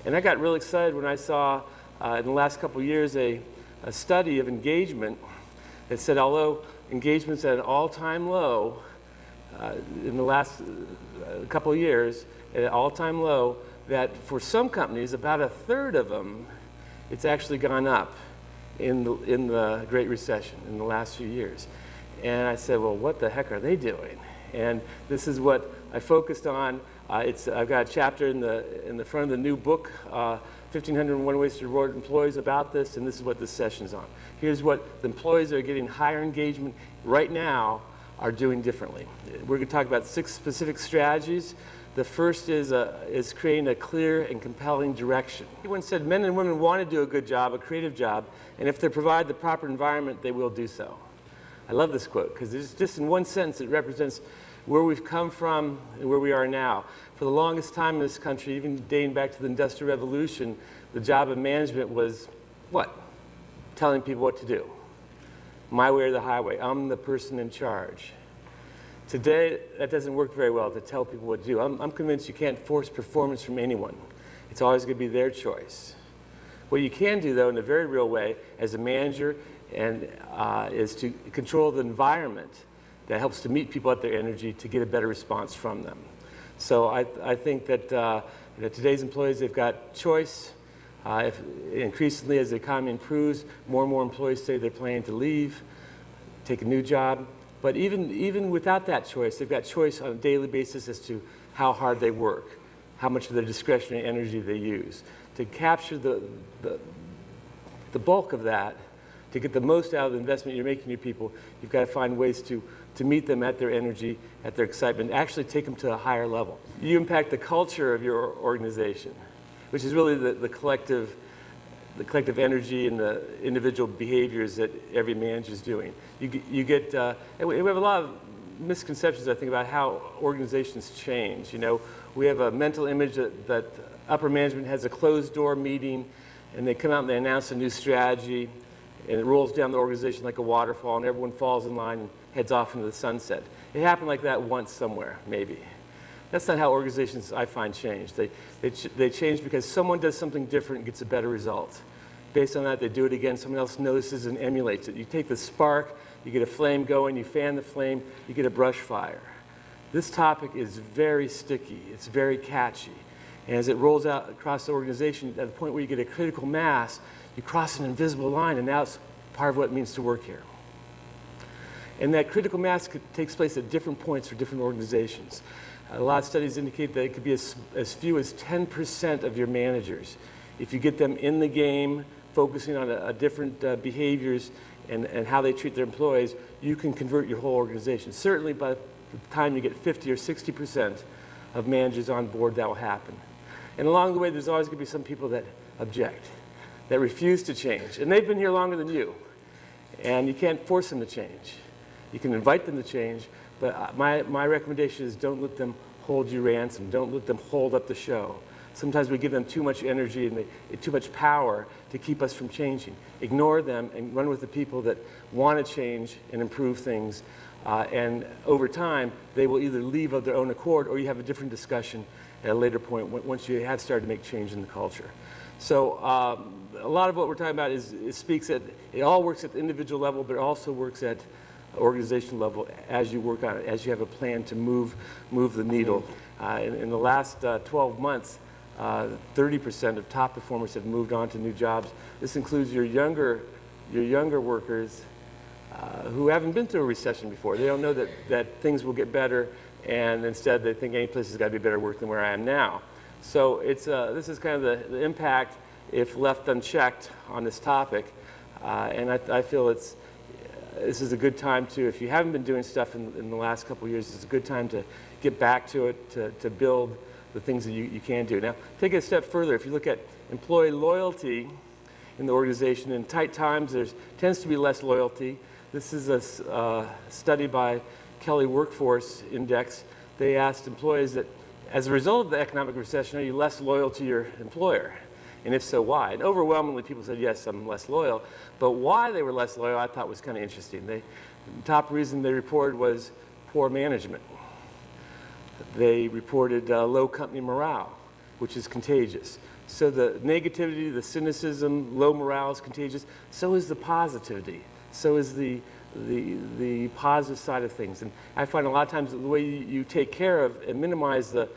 And I got real excited when I saw in the last couple of years a study of engagement that said although engagement's at an all-time low in the last couple of years, at an all-time low, that for some companies, about a third of them, it's actually gone up in the Great Recession in the last few years. And I said, well, what the heck are they doing? And this is what I focused on. I've got a chapter in the front of the new book, 1,501 Ways to Reward Employees, about this, and this is what this session's on. Here's what the employees that are getting higher engagement right now are doing differently. We're going to talk about 6 specific strategies. The first is creating a clear and compelling direction. He once said men and women want to do a good job, a creative job, and if they provide the proper environment, they will do so. I love this quote because it's just in one sentence it represents where we've come from and where we are now. For the longest time in this country, even dating back to the Industrial Revolution, the job of management was what? Telling people what to do. My way or the highway. I'm the person in charge. Today, that doesn't work very well to tell people what to do. I'm convinced you can't force performance from anyone. It's always going to be their choice. What you can do, though, in a very real way, as a manager, is to control the environment that helps to meet people at their energy to get a better response from them. So I think that today's employees, they've got choice. Increasingly, as the economy improves, more and more employees say they're planning to leave, take a new job. But even without that choice, they've got choice on a daily basis as to how hard they work, how much of their discretionary energy they use. To capture the bulk of that, to get the most out of the investment you're making in your people, you've got to find ways to meet them at their energy, at their excitement, actually take them to a higher level. You impact the culture of your organization, which is really the collective energy and the individual behaviors that every manager is doing. We have a lot of misconceptions, I think, about how organizations change. You know, we have a mental image that upper management has a closed-door meeting, and they come out and they announce a new strategy, and it rolls down the organization like a waterfall, and everyone falls in line and heads off into the sunset. It happened like that once somewhere, maybe. That's not how organizations, I find, change. They change because someone does something different and gets a better result. Based on that, they do it again. Someone else notices and emulates it. You take the spark, you get a flame going, you fan the flame, you get a brush fire. This topic is very sticky. It's very catchy. And as it rolls out across the organization, at the point where you get a critical mass, you cross an invisible line, and now it's part of what it means to work here. And that critical mass takes place at different points for different organizations. A lot of studies indicate that it could be as few as 10% of your managers. If you get them in the game, focusing on different behaviors and how they treat their employees, you can convert your whole organization. Certainly by the time you get 50 or 60% of managers on board, that will happen. And along the way, there's always going to be some people that object, that refuse to change. And they've been here longer than you. And you can't force them to change. You can invite them to change, but my recommendation is don't let them hold you ransom. Don't let them hold up the show. Sometimes we give them too much energy and too much power to keep us from changing. Ignore them and run with the people that want to change and improve things. And over time, they will either leave of their own accord or you have a different discussion at a later point once you have started to make change in the culture. So a lot of what we're talking about it all works at the individual level, but it also works at organizational level as you work on it, as you have a plan to move the needle. In the last 12 months, 30% of top performers have moved on to new jobs. This includes your younger workers who haven't been through a recession before. They don't know that things will get better, and instead they think any place has got to be better work than where I am now. So this is kind of the impact if left unchecked on this topic, and I feel this is a good time to, if you haven't been doing stuff in the last couple of years, it's a good time to get back to it, to build the things that you can do. Now, take it a step further. If you look at employee loyalty in the organization, in tight times, there tends to be less loyalty. This is a study by Kelly Workforce Index. They asked employees that, as a result of the economic recession, are you less loyal to your employer? And if so, why? And overwhelmingly, people said, yes, I'm less loyal. But why they were less loyal, I thought was kind of interesting. The top reason they reported was poor management. They reported low company morale. which is contagious. So the negativity, the cynicism, low morale is contagious. So is the positivity. So is the positive side of things. And I find a lot of times the way you take care of and minimize the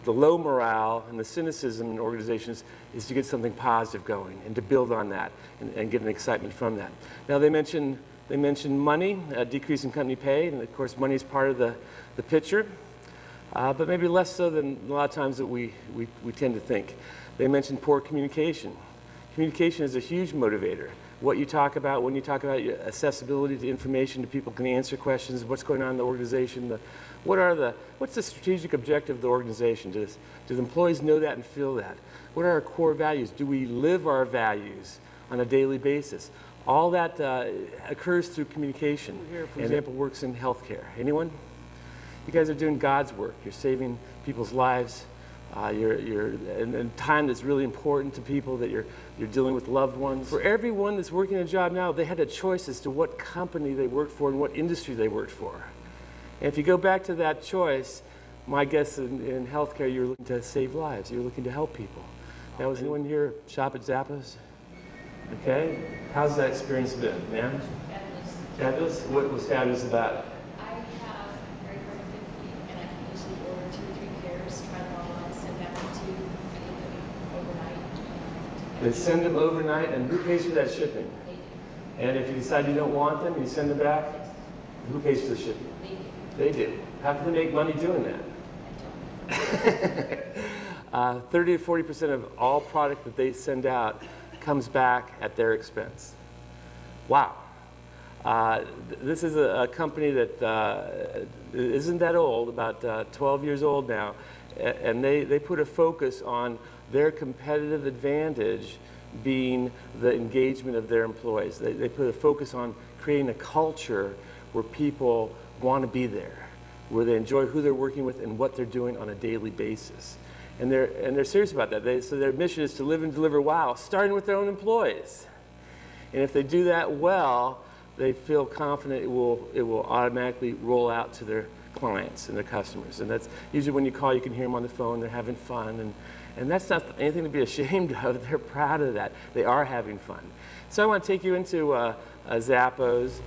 low morale and the cynicism in organizations is to get something positive going and to build on that and get an excitement from that. Now they mentioned money, decreasing company pay, and of course money is part of the picture, but maybe less so than a lot of times that we tend to think. They mentioned poor communication. Communication is a huge motivator. What you talk about, when you talk about your accessibility to information, to people can answer questions, what's going on in the organization, what's the strategic objective of the organization? Do the employees know that and feel that? What are our core values? Do we live our values on a daily basis? All that occurs through communication. Here, for example, works in healthcare. Anyone? You guys are doing God's work. You're saving people's lives. And time that's really important to people, that you're dealing with loved ones. For everyone that's working a job now, they had a choice as to what company they worked for and what industry they worked for. And if you go back to that choice, my guess in healthcare, you're looking to save lives. You're looking to help people. Now, has anyone here shop at Zappos? Okay. How's that experience been, ma'am? Fabulous. Fabulous? What was fabulous about it? I have very productive and I can usually order 2 or 3 pairs, try them all on, send back to you, and them overnight. They send them overnight, and who pays for that shipping? They do. And if you decide you don't want them, you send them back, who pays for the shipping? They do. They do. How can they make money doing that? 30 to 40% of all product that they send out comes back at their expense. Wow. This is a company that isn't that old, about 12 years old now, and they put a focus on their competitive advantage being the engagement of their employees. They put a focus on creating a culture where people want to be there, where they enjoy who they're working with and what they're doing on a daily basis. And they're serious about that. So their mission is to live and deliver wow, starting with their own employees. And if they do that well, they feel confident it will automatically roll out to their clients and their customers. And that's usually when you call, you can hear them on the phone, they're having fun. And that's not anything to be ashamed of. They're proud of that. They are having fun. So I want to take you into Zappos.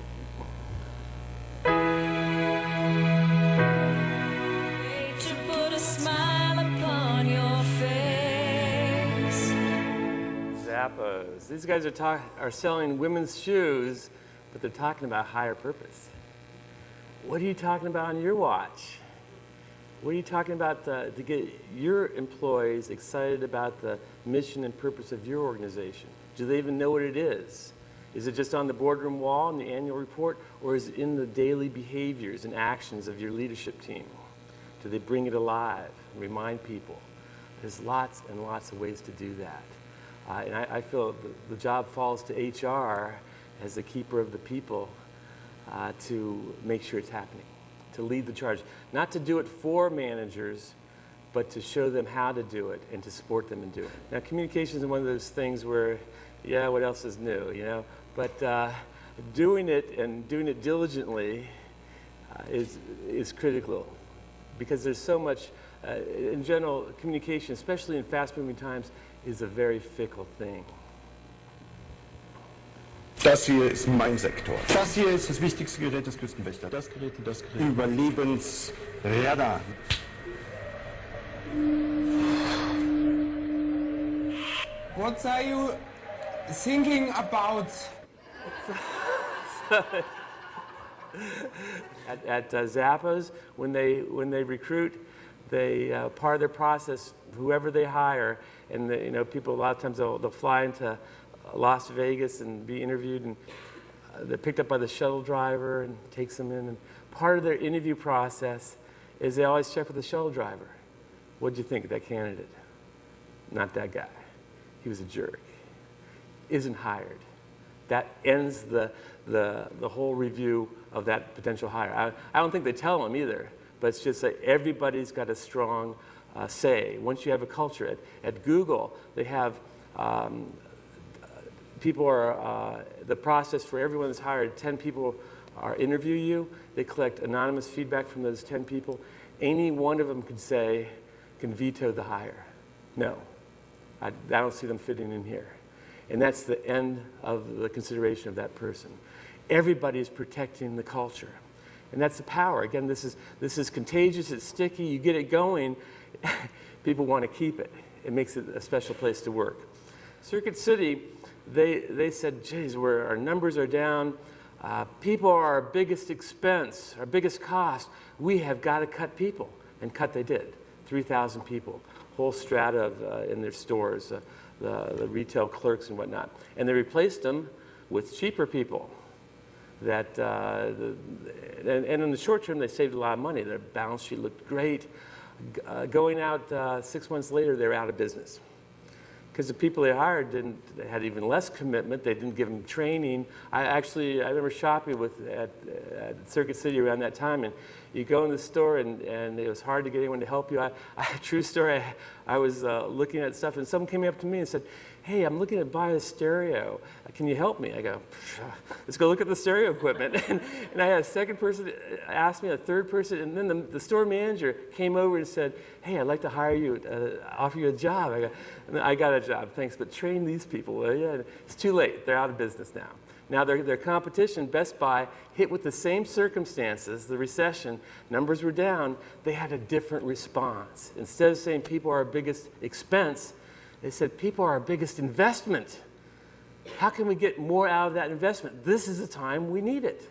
Zappos. These guys are selling women's shoes, but they're talking about higher purpose. What are you talking about on your watch? What are you talking about to get your employees excited about the mission and purpose of your organization? Do they even know what it is? Is it just on the boardroom wall in the annual report, or is it in the daily behaviors and actions of your leadership team? Do they bring it alive and remind people? There's lots and lots of ways to do that. And I feel the job falls to HR as the keeper of the people to make sure it's happening, to lead the charge. Not to do it for managers, but to show them how to do it and to support them in doing it. Now, communication is one of those things where, yeah, what else is new, you know? But doing it and doing it diligently is critical, because there's so much, in general, communication, especially in fast-moving times, is a very fickle thing. Das hier ist mein Sektor. Das hier ist das wichtigste Gerät des Küstenwächters. Das Gerät und das Gerät. Überlebensradar. What are you thinking about? At Zappos, when they recruit, part of their process, whoever they hire, and people a lot of times they'll fly into Las Vegas and be interviewed, and they're picked up by the shuttle driver and takes them in. And part of their interview process is they always check with the shuttle driver. What'd you think of that candidate? Not that guy. He was a jerk. Isn't hired. That ends the whole review of that potential hire. I don't think they tell them either, but it's just that everybody's got a strong say. Once you have a culture, at Google, they have people are, the process for everyone that's hired, 10 people interview you. They collect anonymous feedback from those 10 people. Any one of them can veto the hire. No, I don't see them fitting in here. And that's the end of the consideration of that person. Everybody is protecting the culture. And that's the power. Again, this is contagious, it's sticky, you get it going, people want to keep it. It makes it a special place to work. Circuit City, they said, geez, our numbers are down, people are our biggest expense, our biggest cost. We have got to cut people. And cut they did, 3,000 people, whole strata in their stores, the retail clerks and whatnot. And they replaced them with cheaper people. And in the short term, they saved a lot of money. Their balance sheet looked great. Going out 6 months later, they're out of business. Because the people they hired they had even less commitment. They didn't give them training. I remember shopping at Circuit City around that time, and you go in the store, and it was hard to get anyone to help you. True story, I was looking at stuff, and someone came up to me and said, hey, I'm looking to buy a stereo. Can you help me? I go, let's go look at the stereo equipment. And I had a second person ask me, a third person, and then the store manager came over and said, hey, I'd like to hire you, offer you a job. I got a job, thanks, but train these people. Well, yeah, it's too late. They're out of business now. Now their competition, Best Buy, hit with the same circumstances, the recession, numbers were down, they had a different response. Instead of saying people are our biggest expense, they said people are our biggest investment. How can we get more out of that investment? This is the time we need it.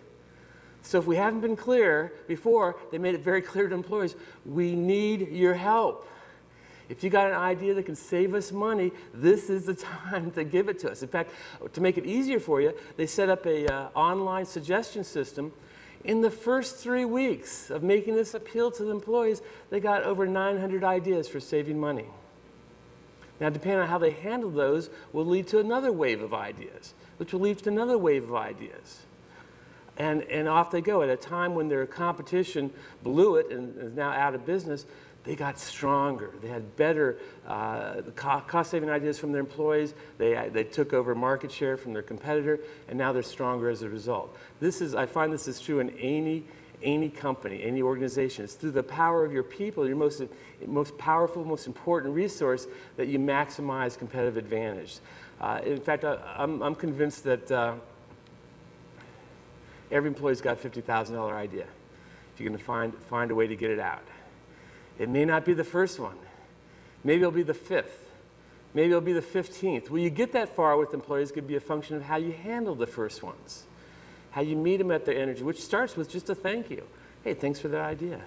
So if we haven't been clear before, they made it very clear to employees, we need your help. If you got an idea that can save us money, this is the time to give it to us. In fact, to make it easier for you, they set up an online suggestion system. In the first 3 weeks of making this appeal to the employees, they got over 900 ideas for saving money. Now, depending on how they handle those, will lead to another wave of ideas, which will lead to another wave of ideas. And off they go. At a time when their competition blew it and is now out of business, they got stronger. They had better cost-saving ideas from their employees. They took over market share from their competitor, and now they're stronger as a result. I find this is true in any company, any organization. It's through the power of your people, your most powerful, most important resource, that you maximize competitive advantage. In fact, I'm convinced that every employee's got a $50,000 idea. If you're going to find a way to get it out. It may not be the first one. Maybe it'll be the 5th. Maybe it'll be the 15th. Will you get that far with employees could be a function of how you handle the first ones. How you meet them at their energy, which starts with just a thank you. Hey, thanks for that idea.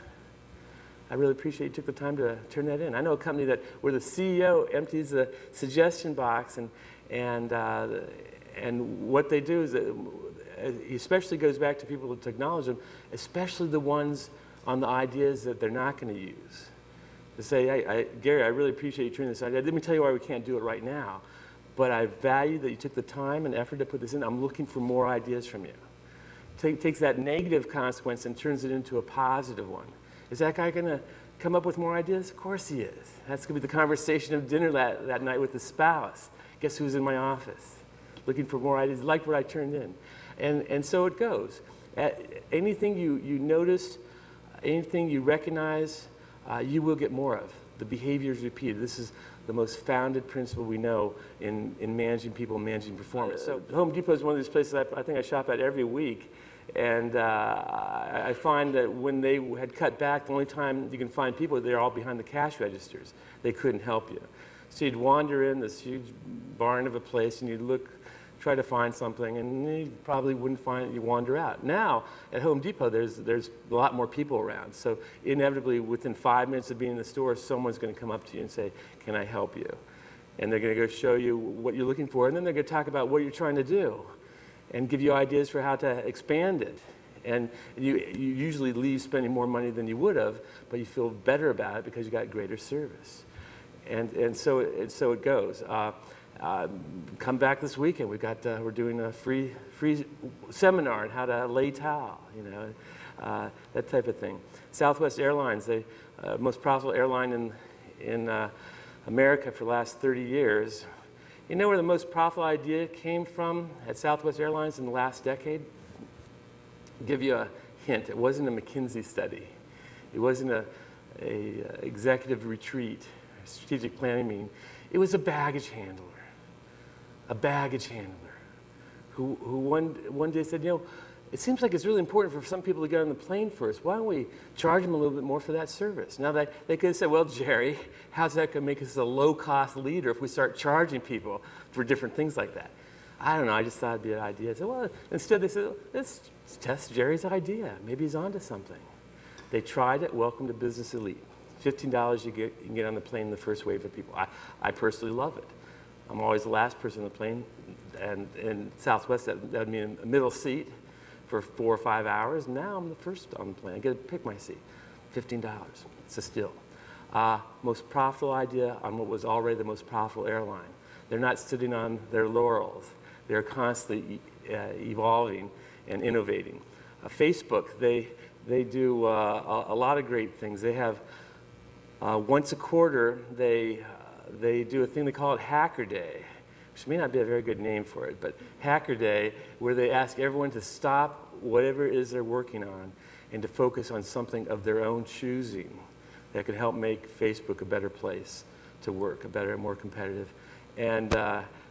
I really appreciate you took the time to turn that in. I know a company where the CEO empties the suggestion box, and what they do is he especially goes back to people to acknowledge them, especially the ones on the ideas that they're not going to use. To say, hey, Gary, I really appreciate you turning this idea. Let me tell you why we can't do it right now, but I value that you took the time and effort to put this in. I'm looking for more ideas from you. Takes that negative consequence and turns it into a positive one. Is that guy going to come up with more ideas? Of course he is. That's going to be the conversation of dinner that night with the spouse. Guess who's in my office? Looking for more ideas, like what I turned in. And so it goes. Anything you notice, anything you recognize, you will get more of. The behavior is repeated. This is the most founded principle we know in managing people and managing performance. So Home Depot is one of these places I think I shop at every week. And I find that when they had cut back, the only time you can find people, they're all behind the cash registers. They couldn't help you. So you'd wander in this huge barn of a place and you'd try to find something, and you probably wouldn't find it. You wander out. Now, at Home Depot, there's a lot more people around. So inevitably, within 5 minutes of being in the store, someone's going to come up to you and say, can I help you? And they're going to go show you what you're looking for, and then they're going to talk about what you're trying to do and give you ideas for how to expand it. And you usually leave spending more money than you would have, but you feel better about it because you got greater service. And so it goes. Come back this weekend. We're doing a free seminar on how to lay towel, that type of thing. Southwest Airlines, the most profitable airline in America for the last 30 years. You know where the most profitable idea came from at Southwest Airlines in the last decade? I'll give you a hint. It wasn't a McKinsey study. It wasn't a executive retreat. strategic planning meeting, it was a baggage handler who one day said, you know, it seems like it's really important for some people to get on the plane first. Why don't we charge them a little bit more for that service? Now, they could have said, well, Jerry, how's that going to make us a low-cost leader if we start charging people for different things like that? I don't know. I just thought it'd be an idea. I said, well, instead they said, let's test Jerry's idea. Maybe he's onto something. They tried it. Welcome to Business Elite. $15 you can get on the plane in the first wave of people. I personally love it. I'm always the last person on the plane, and in Southwest that would mean a middle seat for 4 or 5 hours. Now I'm the first on the plane. I get to pick my seat. $15. It's a steal. Most profitable idea on what was already the most profitable airline. They're not sitting on their laurels. They're constantly evolving and innovating. Facebook, they do a lot of great things. They have once a quarter, they do a thing they call it Hacker Day, which may not be a very good name for it, but Hacker Day, where they ask everyone to stop whatever it is they're working on and to focus on something of their own choosing that could help make Facebook a better place to work, a better, more competitive. And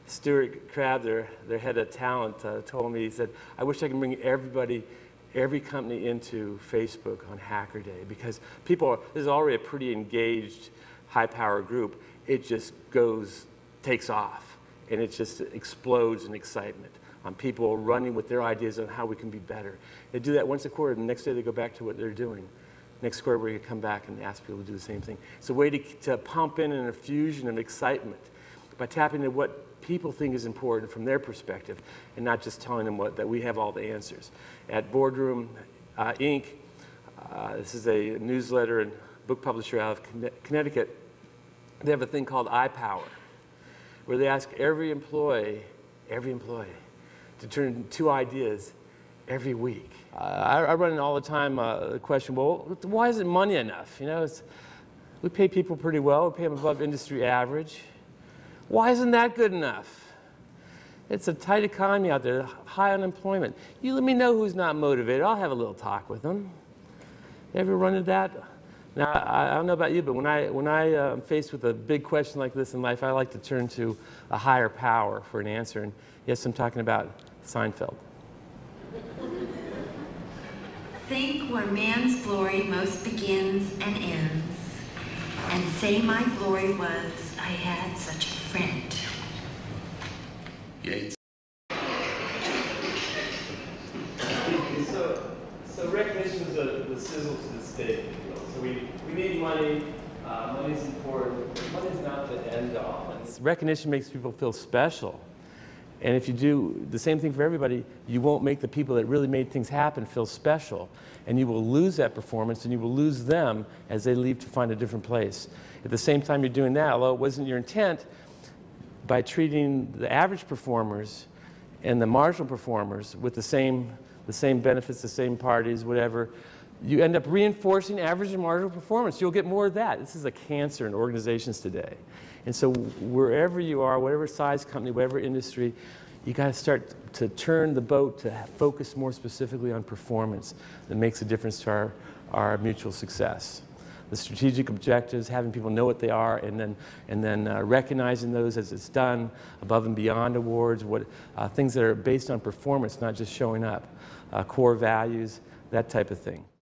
Stuart Crabb, their head of talent, told me, he said, I wish I could bring every company into Facebook on Hacker Day, because this is already a pretty engaged, high-power group. It just takes off, and it just explodes in excitement on people running with their ideas on how we can be better. They do that once a quarter, and the next day they go back to what they're doing. Next quarter, we're going to come back and ask people to do the same thing. It's a way to pump in an infusion of excitement by tapping into what people think is important from their perspective, and not just telling them that we have all the answers. At Boardroom Inc., this is a newsletter and book publisher out of Connecticut, they have a thing called iPower, where they ask every employee to turn 2 ideas every week. I run all the time the question, well, why isn't money enough? You know, we pay people pretty well. We pay them above industry average. Why isn't that good enough? It's a tight economy out there, high unemployment. You let me know who's not motivated. I'll have a little talk with them. You ever run into that? Now, I don't know about you, but when I'm faced with a big question like this in life, I like to turn to a higher power for an answer. And yes, I'm talking about Seinfeld. Think where man's glory most begins and ends, and say my glory was I had such a friend. Yates. So recognition is the sizzle to the steak. So we need money. Money's important, but money's not the end all. Recognition makes people feel special. And if you do the same thing for everybody, you won't make the people that really made things happen feel special. And you will lose that performance, and you will lose them as they leave to find a different place. At the same time you're doing that, although it wasn't your intent, by treating the average performers and the marginal performers with the same benefits, the same parties, whatever, you end up reinforcing average and marginal performance. You'll get more of that. This is a cancer in organizations today. And so wherever you are, whatever size company, whatever industry, you got to start to turn the boat to focus more specifically on performance that makes a difference to our mutual success. The strategic objectives, having people know what they are, and then recognizing those as it's done, above and beyond awards, things that are based on performance, not just showing up, core values, that type of thing.